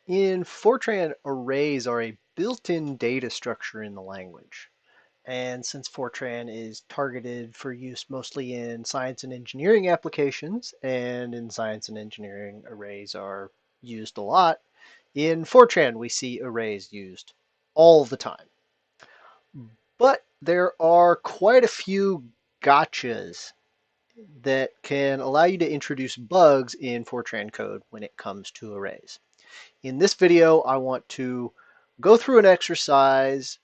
In Fortran, arrays are a built-in data structure in the language. And since Fortran is targeted for use mostly in science and engineering applications, and in science and engineering, arrays are used a lot, in Fortran we see arrays used all the time. But there are quite a few gotchas that can allow you to introduce bugs in Fortran code when it comes to arrays. In this video, I want to go through an exercise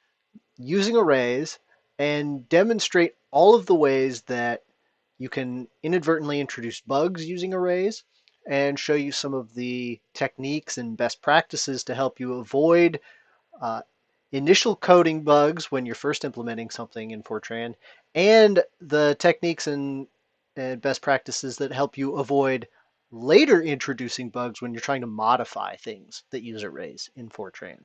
using arrays and demonstrate all of the ways that you can inadvertently introduce bugs using arrays and show you some of the techniques and best practices to help you avoid uh, initial coding bugs when you're first implementing something in Fortran, and the techniques and best practices that help you avoid later introducing bugs when you're trying to modify things that use arrays in Fortran.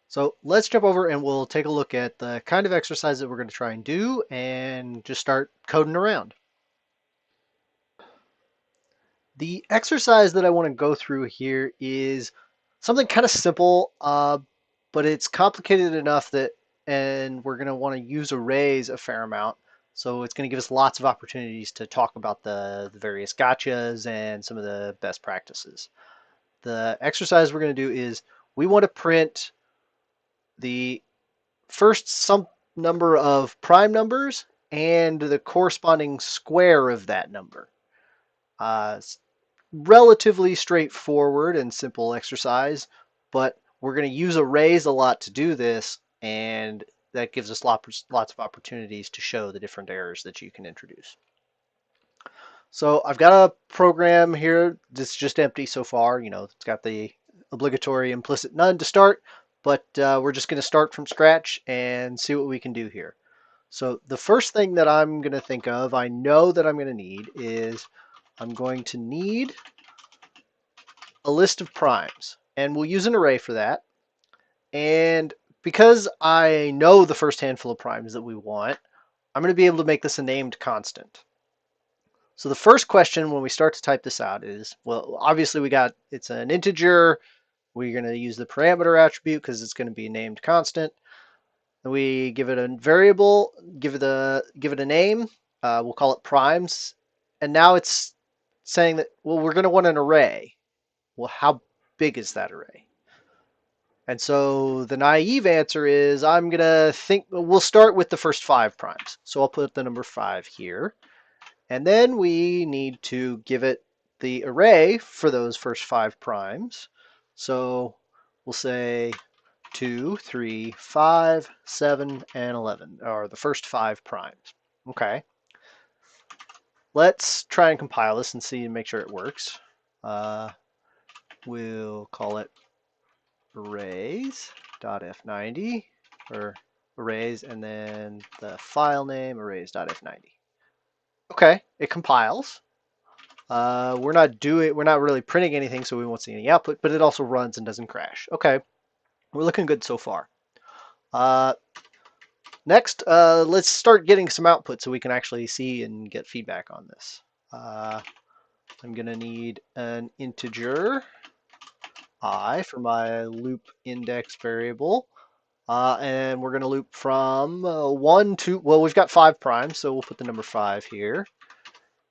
So let's jump over and we'll take a look at the kind of exercise that we're going to try and do and just start coding around. The exercise that I want to go through here is something kind of simple, but it's complicated enough that, and we're going to want to use arrays a fair amount. So it's going to give us lots of opportunities to talk about the various gotchas and some of the best practices. The exercise we're going to do is we want to print the first some number of prime numbers and the corresponding square of that number. Relatively straightforward and simple exercise, but we're going to use arrays a lot to do this, and that gives us lots of opportunities to show the different errors that you can introduce. So I've got a program here that's just empty so far. It's got the obligatory implicit none to start, but we're just going to start from scratch and see what we can do here. So the first thing that I'm going to think of, I know that I'm going to need, is I'm going to need a list of primes, and we'll use an array for that. And because I know the first handful of primes that we want, I'm going to be able to make this a named constant. So the first question when we start to type this out is, well, obviously it's an integer. We're going to use the parameter attribute because it's going to be a named constant. We give it a variable, give it a name. We'll call it primes. And now it's saying that, well, we're going to want an array. Well, how big is that array? And so the naive answer is I'm going to think we'll start with the first 5 primes. So I'll put the number 5 here. And then we need to give it the array for those first 5 primes. So we'll say 2, 3, 5, 7, and 11 are the first 5 primes. Okay. Let's try and compile this and see and make sure it works. We'll call it arrays.f90, or arrays, and then the file name arrays.f90. Okay, it compiles. We're not really printing anything, so we won't see any output, but it also runs and doesn't crash. Okay, we're looking good so far. Next, let's start getting some output so we can actually see and get feedback on this. I'm going to need an integer I for my loop index variable. And we're going to loop from 1 to, well, we've got 5 primes, so we'll put the number 5 here.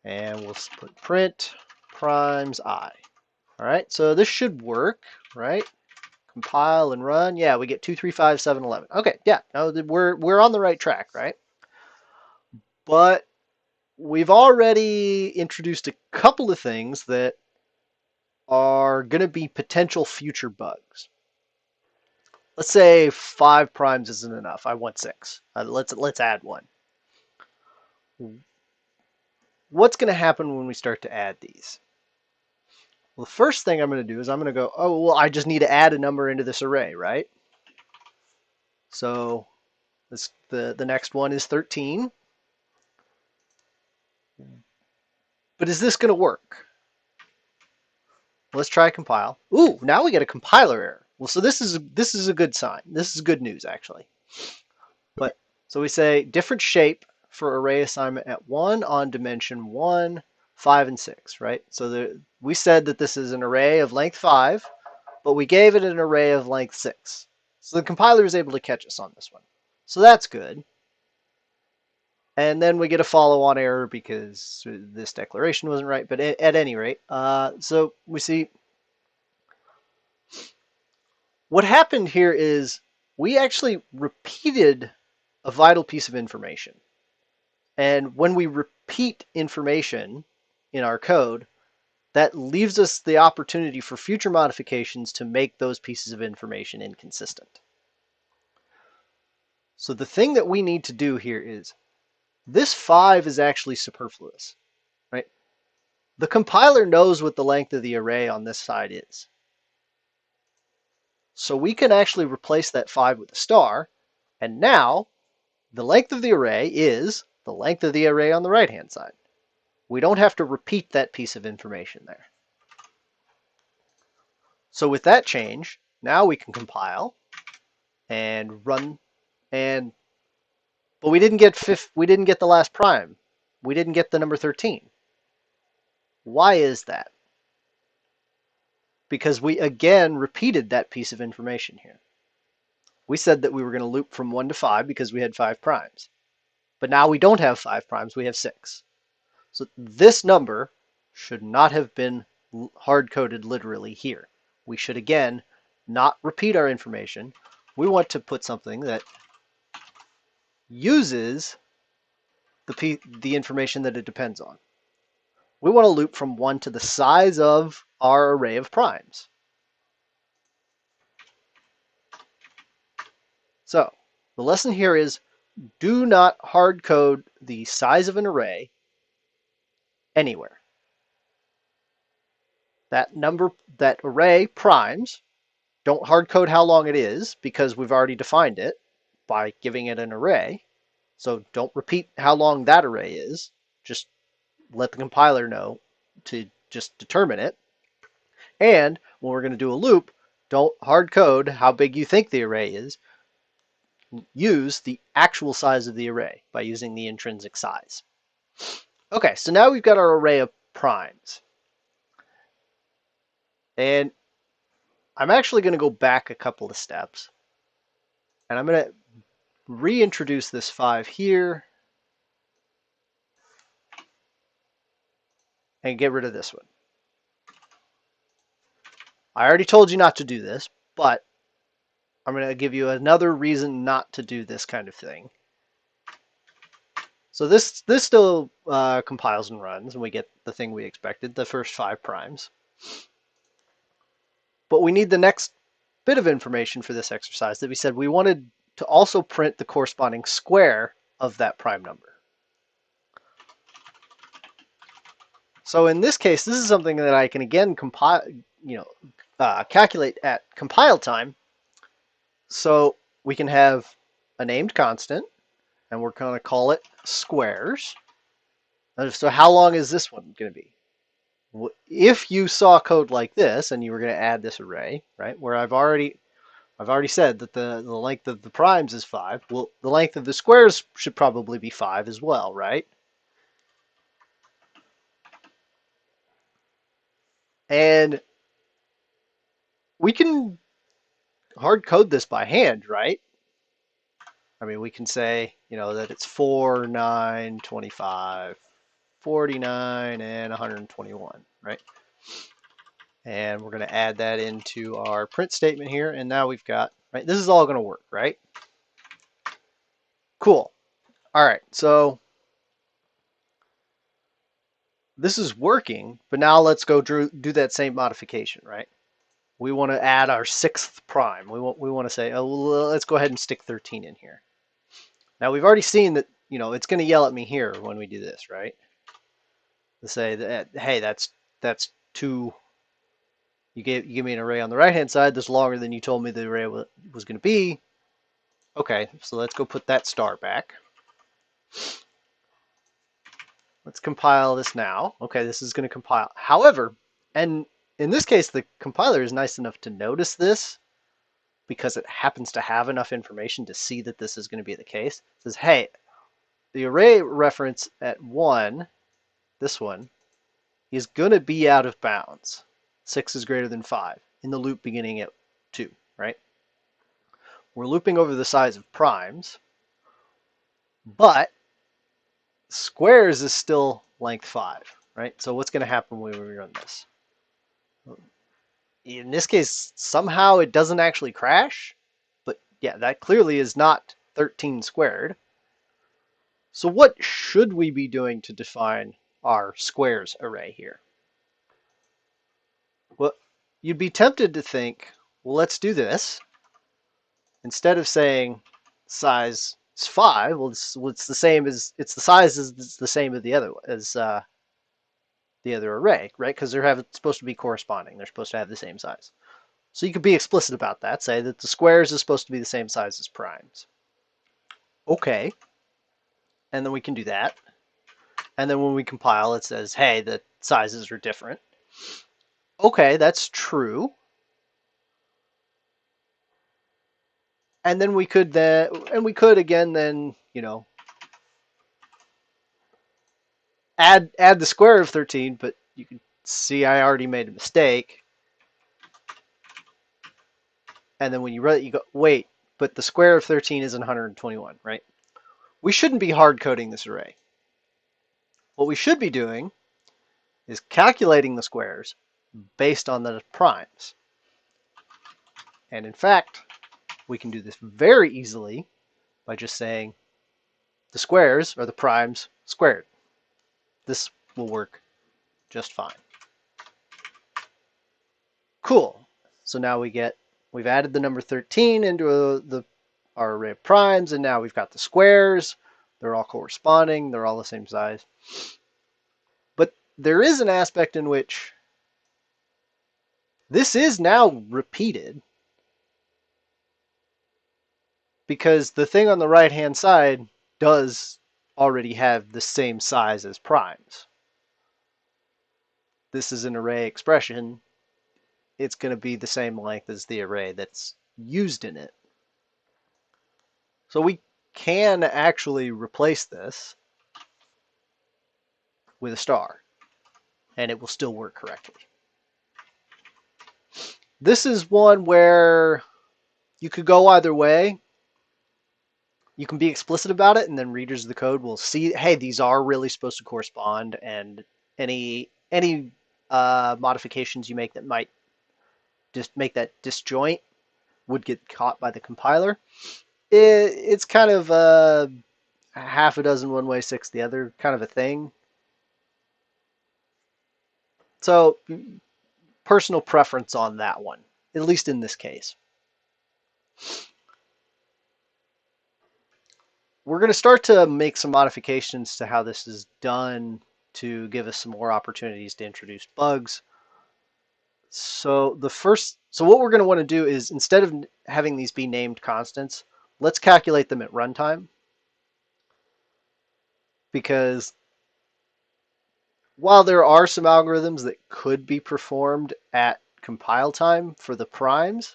And we'll put print primes I. All right, so this should work, right? Compile and run. Yeah, we get 2, 3, 5, 7, 11. Okay, yeah, no, we're on the right track, right? But we've already introduced a couple of things that are going to be potential future bugs. Let's say 5 primes isn't enough. I want 6. Let's add 1. What's going to happen when we start to add these? Well, the first thing I'm going to do is I'm going to go, oh, well, I just need to add a number into this array, right? So the next one is 13. But is this going to work? Let's try compile. Ooh, now we get a compiler error. Well, so this is a good sign. This is good news, actually. But so we say different shape for array assignment at 1 on dimension 1, 5, and 6, right? So we said that this is an array of length 5. but we gave it an array of length 6. So the compiler is able to catch us on this one. So that's good. And then we get a follow-on error because this declaration wasn't right. But at any rate, so we see what happened here is we actually repeated a vital piece of information. And when we repeat information in our code, that leaves us the opportunity for future modifications to make those pieces of information inconsistent. So the thing that we need to do here is this 5 is actually superfluous, right? The compiler knows what the length of the array on this side is. So we can actually replace that 5 with a star, and now the length of the array is the length of the array on the right-hand side. We don't have to repeat that piece of information there. So with that change, now we can compile and run, but we didn't get the last prime. We didn't get the number 13. Why is that? Because we again repeated that piece of information here. We said that we were going to loop from 1 to 5 because we had 5 primes. But now we don't have 5 primes, we have 6. So this number should not have been hard-coded literally here. We should again not repeat our information. We want to put something that uses the information that it depends on. We want to loop from 1 to the size of our array of primes. So the lesson here is do not hard code the size of an array anywhere. That array primes, don't hard code how long it is because we've already defined it by giving it an array. So don't repeat how long that array is. Just let the compiler know to just determine it. And when we're going to do a loop, don't hard code how big you think the array is. Use the actual size of the array by using the intrinsic size. Okay, so now we've got our array of primes. And I'm actually going to go back a couple of steps. And I'm going to reintroduce this 5 here and get rid of this one. I already told you not to do this, but I'm going to give you another reason not to do this kind of thing. So this still compiles and runs, and we get the thing we expected, the first 5 primes. But we need the next bit of information for this exercise that we said we wanted to also print the corresponding square of that prime number. So in this case, this is something that I can again calculate at compile time. So we can have a named constant, and we're going to call it squares. So how long is this one going to be? If you saw code like this and you were going to add this array, right, where I've already said that the length of the primes is 5, well, the length of the squares should probably be 5 as well, right? And we can hard code this by hand, right? I mean, we can say, that it's 4, 9, 25, 49, and 121, right? And we're going to add that into our print statement here, and now we've got, right, this is all going to work, right? Cool. All right, so this is working, but now let's go do that same modification, right? We want to add our 6th prime. We want to say, oh, well, let's go ahead and stick 13 in here. Now we've already seen that, it's going to yell at me here when we do this, right? To say that, hey, that's too. You give me an array on the right-hand side that's longer than you told me the array was going to be. Okay, so let's go put that star back. Let's compile this now. Okay, this is going to compile. However, and in this case, the compiler is nice enough to notice this because it happens to have enough information to see that this is going to be the case. It says, hey, the array reference at 1, this one, is going to be out of bounds. 6 is greater than 5. in the loop beginning at 2, right? We're looping over the size of primes, but squares is still length 5, right? So what's going to happen when we run this? In this case, somehow it doesn't actually crash, but yeah, that clearly is not 13 squared. So what should we be doing to define our squares array here? Well, you'd be tempted to think, well, let's do this. Instead of saying size is 5, well, it's the same as it's the size is the same as the other array, right? Because they're supposed to be corresponding. They're supposed to have the same size. So you could be explicit about that. Say that the squares is supposed to be the same size as primes. Okay, and then we can do that. And then when we compile, it says, hey, the sizes are different. Okay, that's true. And then we could again then, add the square of 13, but you can see I already made a mistake. And then when you run it, you go, wait, but the square of 13 isn't 121, right? We shouldn't be hard coding this array. What we should be doing is calculating the squares based on the primes. And in fact, we can do this very easily by just saying the squares are the primes squared. This will work just fine. Cool. So now we've added the number 13 into our array of primes, and now we've got the squares. They're all corresponding. They're all the same size. But there is an aspect in which this is now repeated, because the thing on the right-hand side does already have the same size as primes. This is an array expression. It's going to be the same length as the array that's used in it. So we can actually replace this with a star, and it will still work correctly. This is one where you could go either way. You can be explicit about it, and then readers of the code will see, hey, these are really supposed to correspond, and any modifications you make that might just make that disjoint would get caught by the compiler. It's kind of half a dozen one way, six the other kind of a thing. So personal preference on that one, at least in this case. We're going to start to make some modifications to how this is done to give us some more opportunities to introduce bugs. So what we're going to want to do is, instead of having these be named constants, let's calculate them at runtime. Because while there are some algorithms that could be performed at compile time for the primes,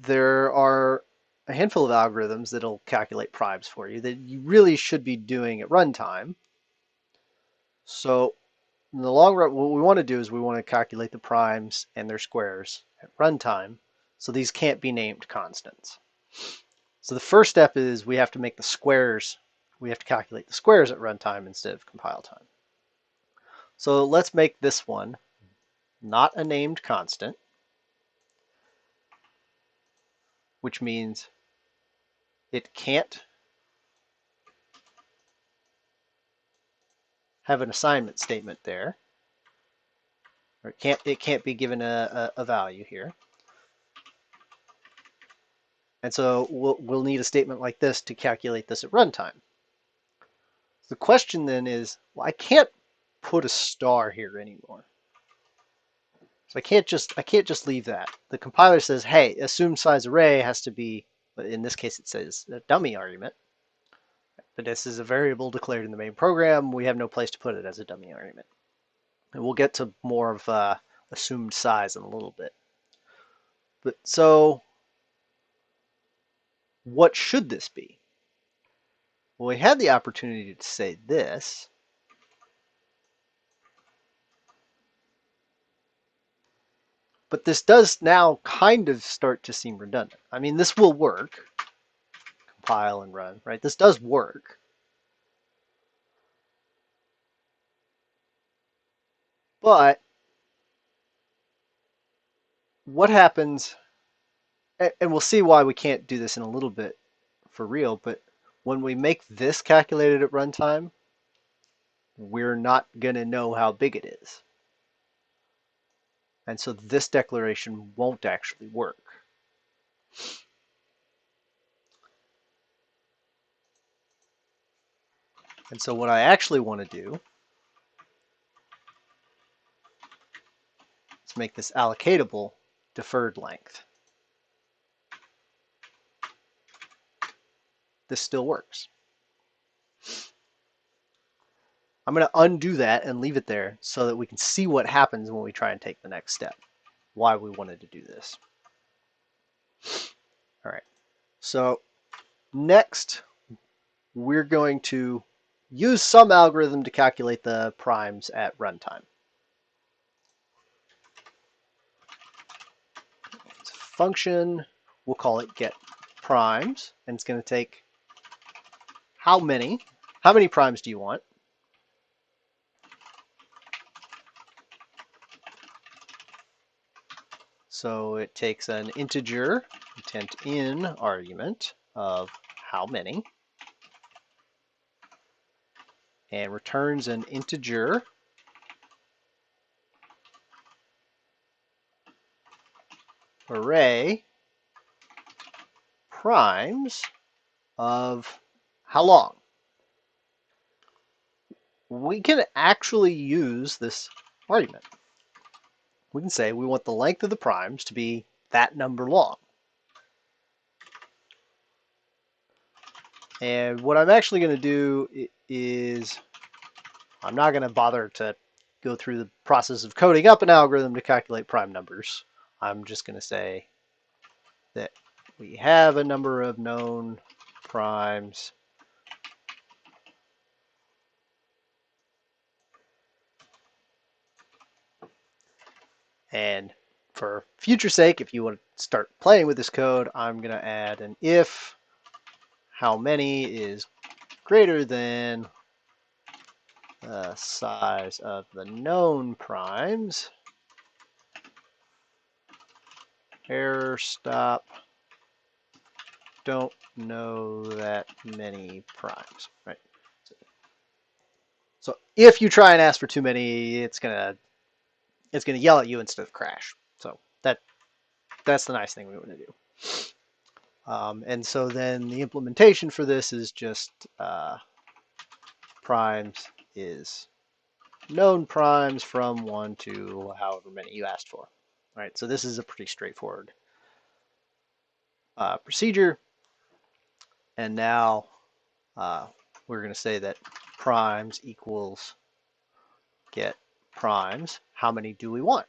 there are a handful of algorithms that'll calculate primes for you that you really should be doing at runtime. So in the long run, what we want to do is we want to calculate the primes and their squares at runtime. So these can't be named constants. So the first step is we have to make the squares, we have to calculate the squares at runtime instead of compile time. So let's make this one not a named constant, which means it can't have an assignment statement there, or it can't be given a value here. And so we'll need a statement like this to calculate this at runtime. The question then is, well, I can't put a star here anymore. So I can't just leave that. The compiler says, hey, assumed size array has to be, in this case it says a dummy argument. But this is a variable declared in the main program. We have no place to put it as a dummy argument. And we'll get to more of assumed size in a little bit. But so what should this be? Well, we had the opportunity to say this. But this does now kind of start to seem redundant. I mean, this will work. Compile and run, right? This does work. But what happens, and we'll see why we can't do this in a little bit for real, but when we make this calculated at runtime, we're not going to know how big it is. And so this declaration won't actually work. And so what I actually want to do is make this allocatable deferred length. This still works. I'm going to undo that and leave it there so that we can see what happens when we try and take the next step, why we wanted to do this. All right, so next we're going to use some algorithm to calculate the primes at runtime. It's a function, we'll call it get primes, and it's going to take how many primes do you want? So it takes an integer, intent in argument of how many, and returns an integer array primes of how long. We can actually use this argument. We can say we want the length of the primes to be that number long. And what I'm actually going to do is, I'm not going to bother to go through the process of coding up an algorithm to calculate prime numbers. I'm just going to say that we have a number of known primes and for future sake, if you want to start playing with this code, I'm going to add an if how many is greater than the size of the known primes. Error stop. Don't know that many primes, right? So if you try and ask for too many, it's gonna yell at you instead of crash. So that's the nice thing we want to do. And so then the implementation for this is just primes is known primes from 1 to however many you asked for. All right, so this is a pretty straightforward procedure. And now we're going to say that primes equals get primes. How many do we want?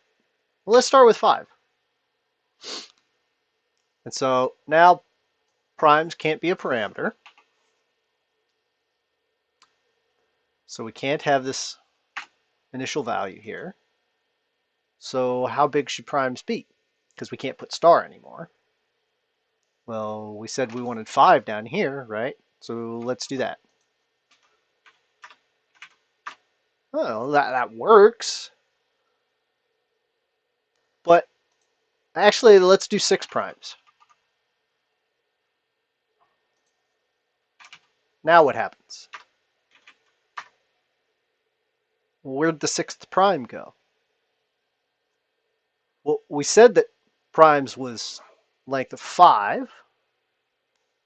Well, let's start with 5. And so now primes can't be a parameter. So we can't have this initial value here. So how big should primes be? Because we can't put star anymore. Well, we said we wanted 5 down here, right? So let's do that. Well, that works. But actually, let's do 6 primes. Now what happens? Where'd the 6th prime go? Well, we said that primes was length of 5.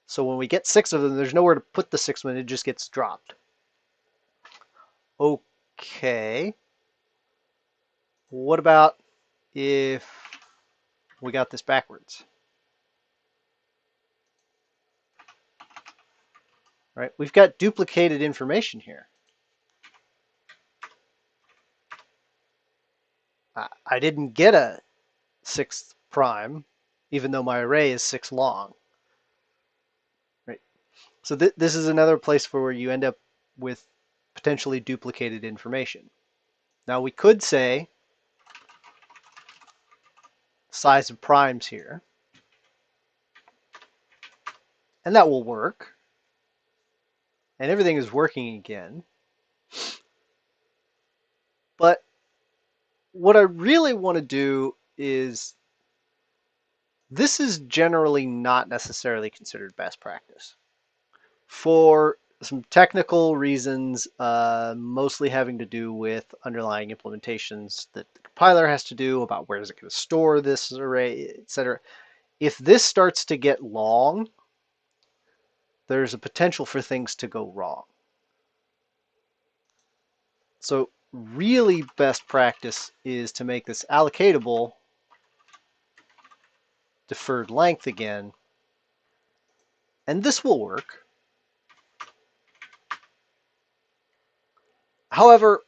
So when we get 6 of them, there's nowhere to put the 6th one. It just gets dropped. Okay. What about if we got this backwards? Right? We've got duplicated information here. I didn't get a 6th prime, even though my array is 6 long. Right? So this is another place where you end up with potentially duplicated information. Now we could say size of primes here. And that will work. And everything is working again. But what I really want to do is, this is generally not necessarily considered best practice. For some technical reasons, mostly having to do with underlying implementations that the compiler has to do about where is it going to store this array, etc. If this starts to get long, there's a potential for things to go wrong. So really best practice is to make this allocatable deferred length again, and this will work. However,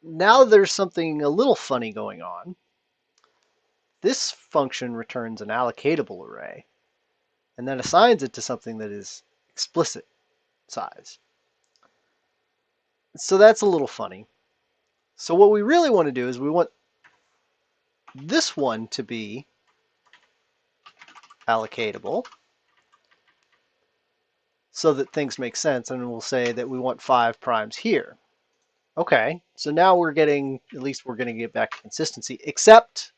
now there's something a little funny going on. This function returns an allocatable array and then assigns it to something that is explicit size. So that's a little funny. So what we really want to do is we want this one to be allocatable so that things make sense, and we'll say that we want 5 primes here. Okay, so now we're getting, at least we're going to get back to consistency, except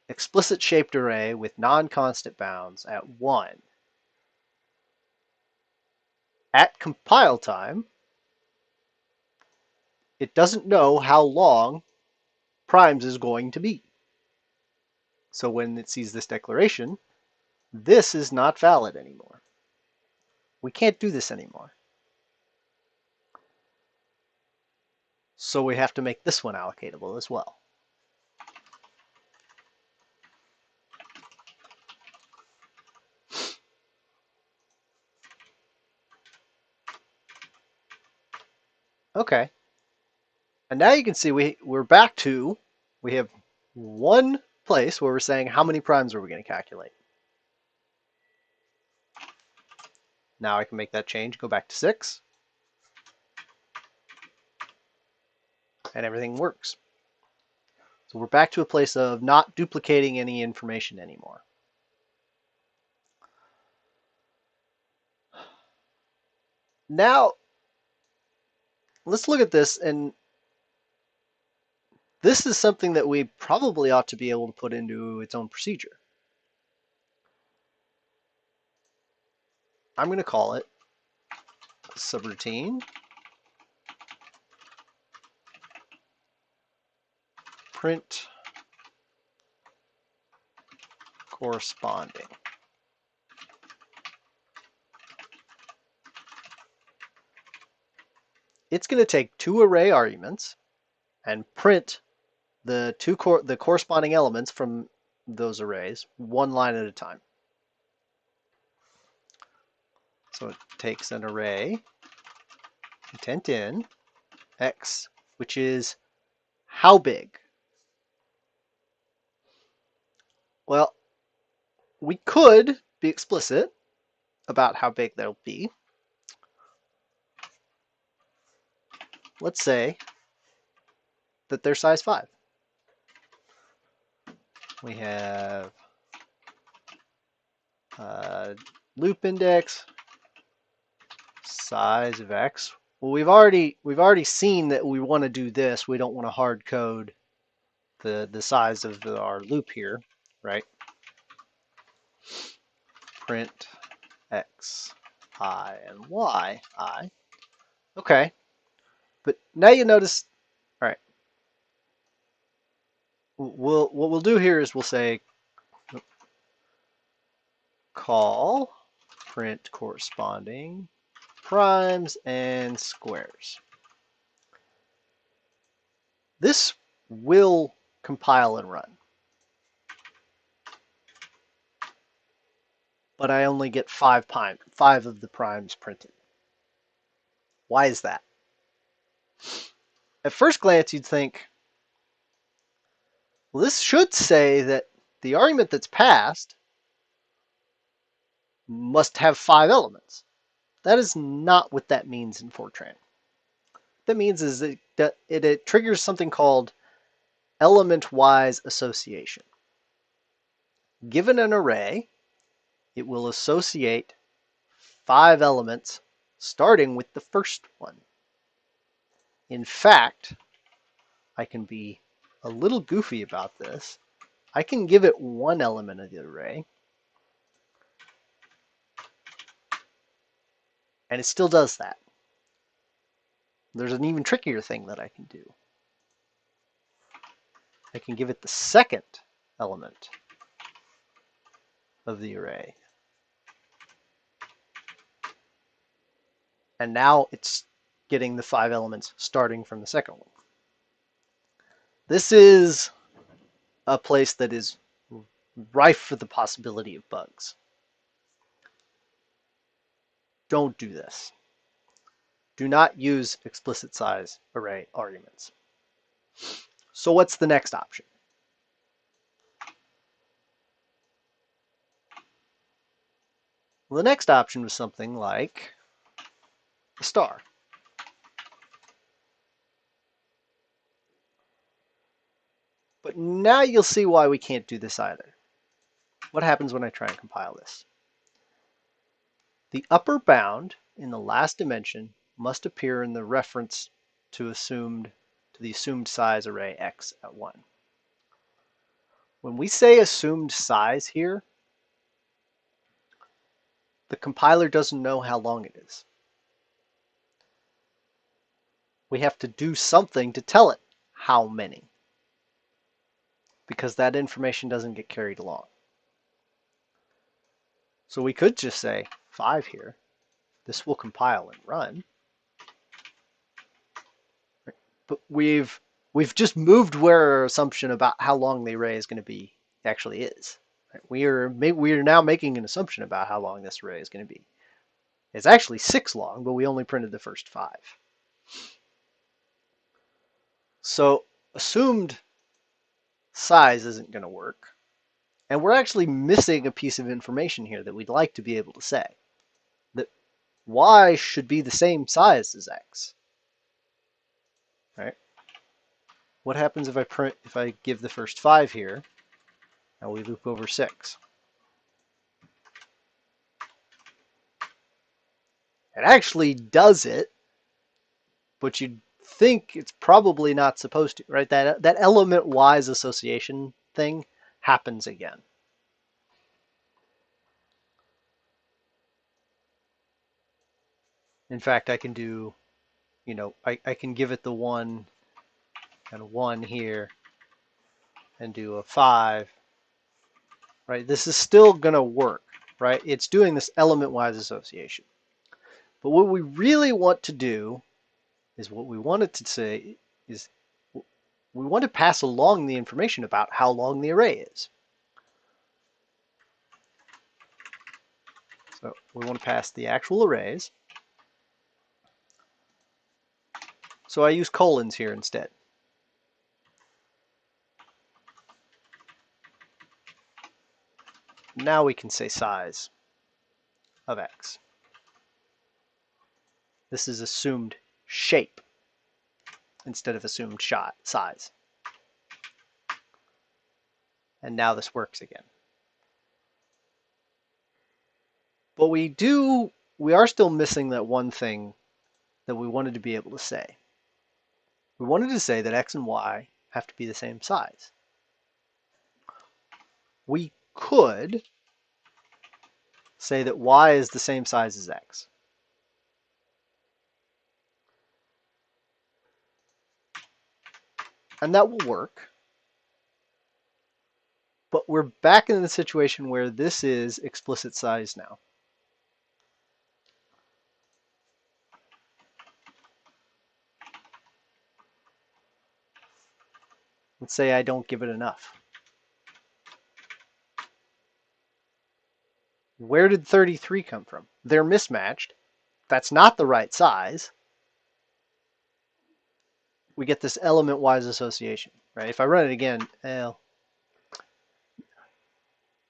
explicit shaped array with non-constant bounds at 1. At compile time, it doesn't know how long primes is going to be. So when it sees this declaration, this is not valid anymore. We can't do this anymore. So we have to make this one allocatable as well. Okay. And now you can see we're back to, we have one place where we're saying how many primes are we going to calculate. Now I can make that change, go back to 6, and everything works. So we're back to a place of not duplicating any information anymore. Now, let's look at this, and this is something that we probably ought to be able to put into its own procedure. I'm going to call it subroutine print corresponding. It's going to take 2 array arguments and print the corresponding elements from those arrays one line at a time. So it takes an array, intent in, x, which is how big? Well, we could be explicit about how big they'll be. Let's say that they're size 5. We have loop index, size of x. Well, we've already seen that we want to do this. We don't want to hard code the size of our loop here, right? Print x, I, and y, I. Okay, but now you notice. All right. What we'll do here is we'll say call print corresponding primes and squares. This will compile and run, but I only get 5 of the primes printed. Why is that? At first glance, you'd think, well, this should say that the argument that's passed must have 5 elements. That is not what that means in Fortran. What that means is that it triggers something called element-wise association. Given an array, it will associate 5 elements starting with the first one. In fact, I can be a little goofy about this. I can give it 1 element of the array, and it still does that. There's an even trickier thing that I can do. I can give it the second element of the array. And now it's getting the 5 elements starting from the second one. This is a place that is rife for the possibility of bugs. Don't do this. Do not use explicit size array arguments. So what's the next option? Well, the next option was something like a star. But now you'll see why we can't do this either. What happens when I try and compile this? The upper bound in the last dimension must appear in the reference to the assumed size array x at 1. When we say assumed size here, the compiler doesn't know how long it is. We have to do something to tell it how many, because that information doesn't get carried along. So we could just say 5 here. This will compile and run. But we've just moved where our assumption about how long the array is going to be actually is. We are now making an assumption about how long this array is going to be. It's actually 6 long, but we only printed the first 5. So assumed size isn't going to work. And we're actually missing a piece of information here that we'd like to be able to say. That y should be the same size as x. Right? What happens if I give the first 5 here, and we loop over 6? It actually does it, but you'd think it's probably not supposed to, right? That element-wise association thing happens again. In fact, I can do, I can give it the 1 and 1 here and do a 5, right? This is still going to work, right? It's doing this element-wise association. But what we really want to do is what we wanted to say is we want to pass along the information about how long the array is. So we want to pass the actual arrays. So I use colons here instead. Now we can say size of x. This is assumed shape instead of assumed size. And now this works again. But we are still missing that one thing that we wanted to be able to say. We wanted to say that x and y have to be the same size. We could say that y is the same size as x. And that will work. But we're back in the situation where this is explicit size now. Let's say I don't give it enough. Where did 33 come from? They're mismatched. That's not the right size. We get this element-wise association, right? If I run it again,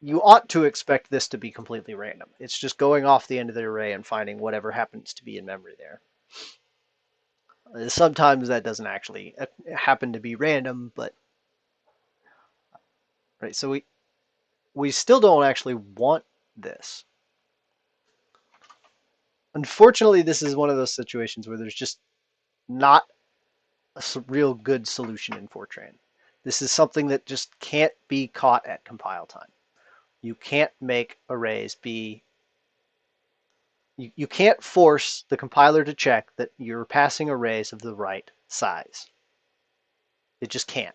you ought to expect this to be completely random. It's just going off the end of the array and finding whatever happens to be in memory there. Sometimes that doesn't actually happen to be random, but right. So we still don't actually want this. Unfortunately, this is one of those situations where there's just not a real good solution in Fortran. This is something that just can't be caught at compile time. You can't make arrays be, you can't force the compiler to check that you're passing arrays of the right size. It just can't.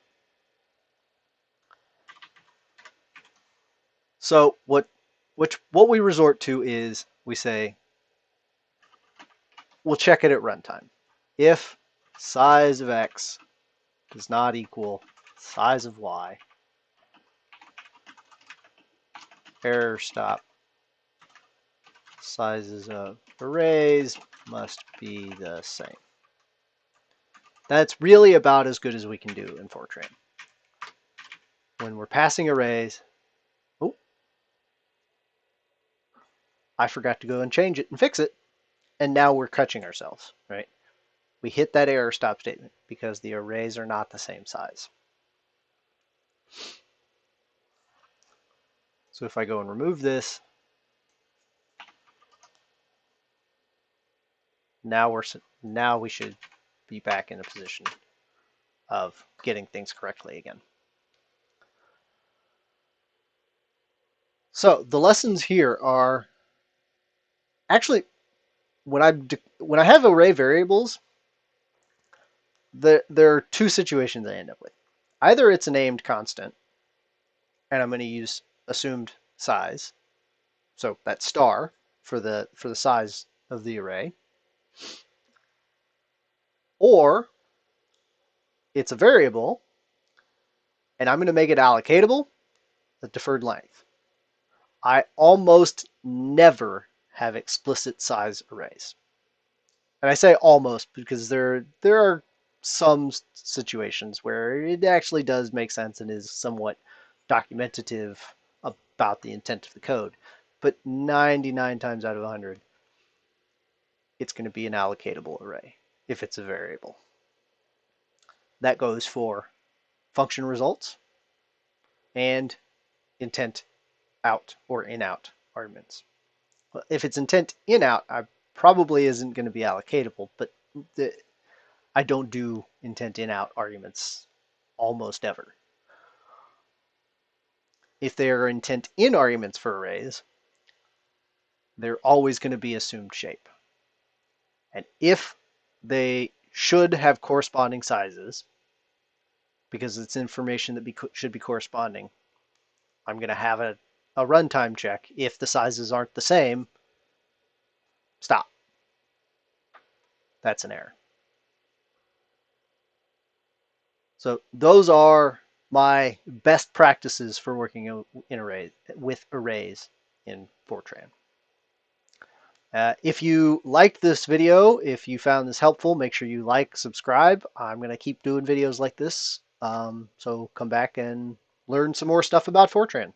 So what we resort to is we say, we'll check it at runtime. If size of x does not equal size of y, error stop, sizes of arrays must be the same. That's really about as good as we can do in Fortran. When we're passing arrays, oh, I forgot to go and change it and fix it, and now we're catching ourselves, right? We hit that error stop statement because the arrays are not the same size. So if I go and remove this, now we should be back in a position of getting things correctly again. So the lessons here are actually when I have array variables, there are two situations I end up with. Either it's a named constant, and I'm going to use assumed size, so that's star for the size of the array, or it's a variable, and I'm going to make it allocatable, the deferred length. I almost never have explicit size arrays. And I say almost because there are some situations where it actually does make sense and is somewhat documentative about the intent of the code. But 99 times out of 100, it's going to be an allocatable array if it's a variable. That goes for function results and intent out or in out arguments. If it's intent in out, I probably isn't going to be allocatable, but I don't do intent in out arguments almost ever. If they are intent in arguments for arrays, they're always going to be assumed shape. And if they should have corresponding sizes, because it's information that should be corresponding, I'm going to have a runtime check. If the sizes aren't the same, stop. That's an error. So those are my best practices for working in arrays, with arrays in Fortran. If you liked this video, if you found this helpful, make sure you like, subscribe. I'm going to keep doing videos like this. So come back and learn some more stuff about Fortran.